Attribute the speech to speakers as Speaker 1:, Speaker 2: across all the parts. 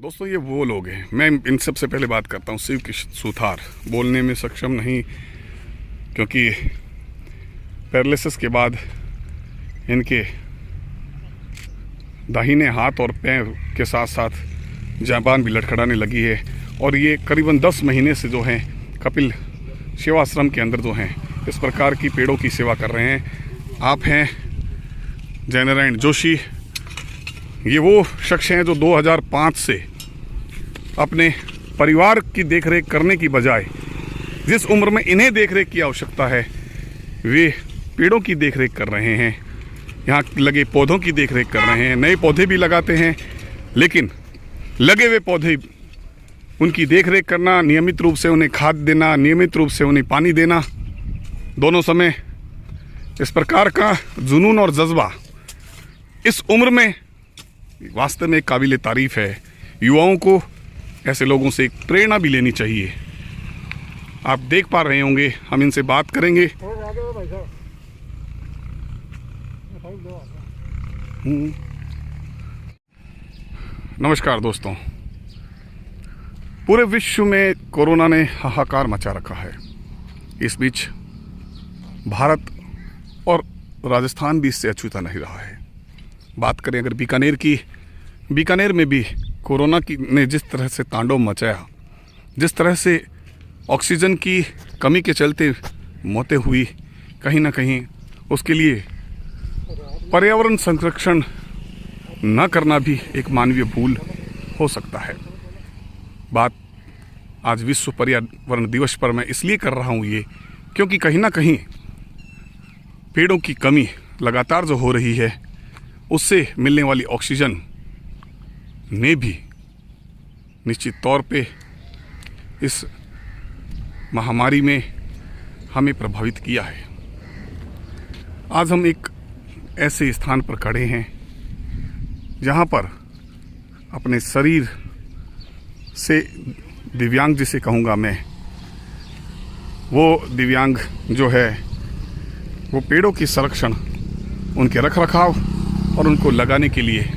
Speaker 1: दोस्तों ये वो लोग हैं, मैं इन सबसे पहले बात करता हूँ शिव किशन सुथार। बोलने में सक्षम नहीं, क्योंकि पैरालिसिस के बाद इनके दाहिने हाथ और पैर के साथ साथ ज़बान भी लड़खड़ाने लगी है। और ये करीबन 10 महीने से जो हैं कपिल सेवाश्रम के अंदर जो हैं इस प्रकार की पेड़ों की सेवा कर रहे हैं। आप हैं जयनारायण जोशी, ये वो शख्स हैं जो 2005 से अपने परिवार की देखरेख करने की बजाय जिस उम्र में इन्हें देखरेख की आवश्यकता है वे पेड़ों की देखरेख कर रहे हैं। यहाँ लगे पौधों की देखरेख कर रहे हैं। नए पौधे भी लगाते हैं, लेकिन लगे हुए पौधे उनकी देखरेख करना, नियमित रूप से उन्हें खाद देना, नियमित रूप से उन्हें पानी देना, दोनों समय, इस प्रकार का जुनून और जज्बा इस उम्र में वास्तव में काबिल तारीफ़ है। युवाओं को ऐसे लोगों से एक प्रेरणा भी लेनी चाहिए। आप देख पा रहे होंगे, हम इनसे बात करेंगे। नमस्कार दोस्तों, पूरे विश्व में कोरोना ने हाहाकार मचा रखा है। इस बीच भारत और राजस्थान भी इससे अछूता नहीं रहा है। बात करें अगर बीकानेर की, बीकानेर में भी कोरोना की ने जिस तरह से तांडव मचाया, जिस तरह से ऑक्सीजन की कमी के चलते मौतें हुई, कहीं ना कहीं उसके लिए पर्यावरण संरक्षण न करना भी एक मानवीय भूल हो सकता है। बात आज विश्व पर्यावरण दिवस पर मैं इसलिए कर रहा हूँ ये, क्योंकि कहीं ना कहीं पेड़ों की कमी लगातार जो हो रही है उससे मिलने वाली ऑक्सीजन ने भी निश्चित तौर पे इस महामारी में हमें प्रभावित किया है। आज हम एक ऐसे स्थान पर खड़े हैं जहाँ पर अपने शरीर से दिव्यांग जिसे कहूँगा मैं, वो दिव्यांग जो है वो पेड़ों की संरक्षण, उनके रखरखाव और उनको लगाने के लिए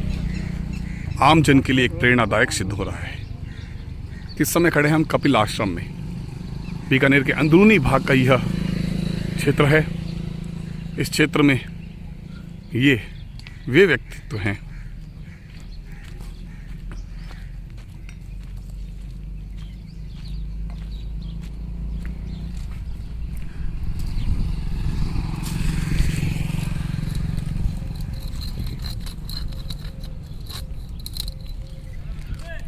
Speaker 1: आम जन के लिए एक प्रेरणादायक सिद्ध हो रहा है। इस समय खड़े हैं हम कपिल आश्रम में। बीकानेर के अंदरूनी भाग का यह क्षेत्र है। इस क्षेत्र में ये वे व्यक्तित्व हैं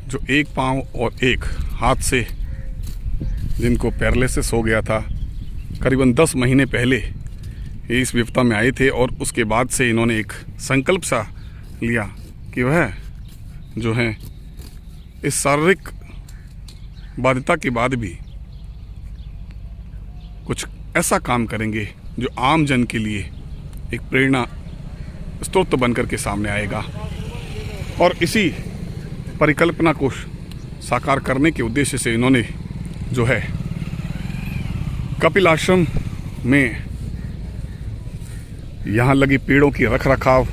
Speaker 1: जो एक पांव और एक हाथ से जिनको पैरालिसिस हो गया था, करीबन 10 महीने पहले ये इस विपदा में आए थे। और उसके बाद से इन्होंने एक संकल्प सा लिया कि वह जो है इस शारीरिक बाध्यता के बाद भी कुछ ऐसा काम करेंगे जो आम जन के लिए एक प्रेरणा स्रोत बनकर के सामने आएगा। और इसी परिकल्पना को साकार करने के उद्देश्य से इन्होंने जो है कपिल आश्रम में यहाँ लगे पेड़ों की रखरखाव,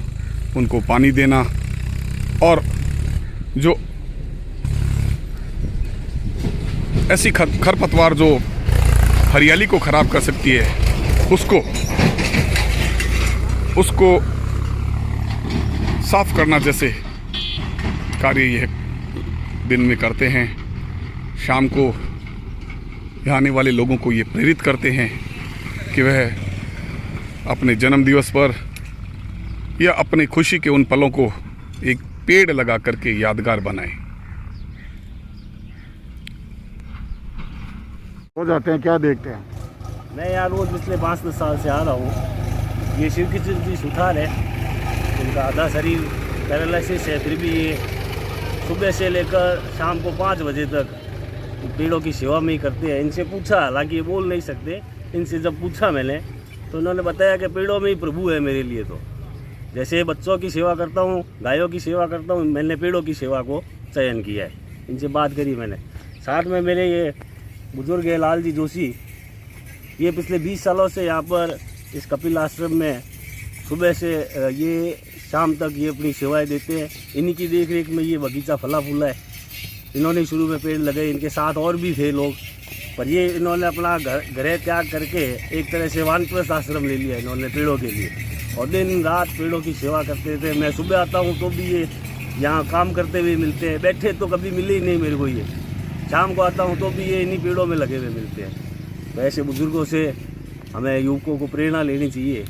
Speaker 1: उनको पानी देना और जो ऐसी खरपतवार जो हरियाली को खराब कर सकती है उसको साफ करना जैसे कार्य यह दिन में करते हैं। शाम को यहाँ आने वाले लोगों को ये प्रेरित करते हैं कि वह अपने जन्म दिवस पर या अपनी खुशी के उन पलों को एक पेड़ लगा करके यादगार बनाएं। हो जाते हैं, क्या देखते हैं?
Speaker 2: मैं यहाँ रोज पिछले 5-10 साल से आ रहा हूँ। ये शिव किशन सुथार है, उनका आधा शरीर पैरालिसिस है, फिर भी ये सुबह से लेकर शाम को 5 बजे तक पेड़ों की सेवा में ही करते हैं। इनसे पूछा, हालांकि ये बोल नहीं सकते, इनसे जब पूछा मैंने तो उन्होंने बताया कि पेड़ों में ही प्रभु है मेरे लिए। तो जैसे बच्चों की सेवा करता हूँ, गायों की सेवा करता हूँ, मैंने पेड़ों की सेवा को चयन किया है। इनसे बात करी मैंने। साथ में मेरे ये बुजुर्ग है लाल जी जोशी, ये पिछले 20 सालों से यहाँ पर इस कपिल आश्रम में सुबह से ये शाम तक ये अपनी सेवाएं देते हैं। इन्हीं की देख रेख में ये बगीचा फला फूला है। इन्होंने शुरू में पेड़ लगाए, इनके साथ और भी थे लोग, पर ये इन्होंने अपना घर त्याग करके एक तरह से वानप्रस्थ आश्रम ले लिया इन्होंने पेड़ों के लिए, और दिन रात पेड़ों की सेवा करते थे। मैं सुबह आता हूँ तो भी ये यहाँ काम करते हुए मिलते हैं, बैठे तो कभी मिले ही नहीं मेरे को ये। शाम को आता हूँ तो भी ये इन्हीं पेड़ों में लगे हुए मिलते हैं। तो ऐसे बुज़ुर्गों से हमें युवकों को प्रेरणा लेनी चाहिए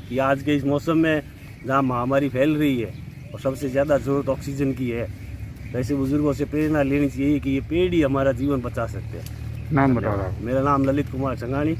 Speaker 2: कि आज के इस मौसम में जहाँ महामारी फैल रही है और सबसे ज़्यादा ज़रूरत ऑक्सीजन की है, तो ऐसे बुज़ुर्गों से प्रेरणा लेनी चाहिए कि ये पेड़ ही हमारा जीवन बचा सकते हैं।
Speaker 3: नाम बताओ आप।
Speaker 2: मेरा नाम ललित कुमार संघानी।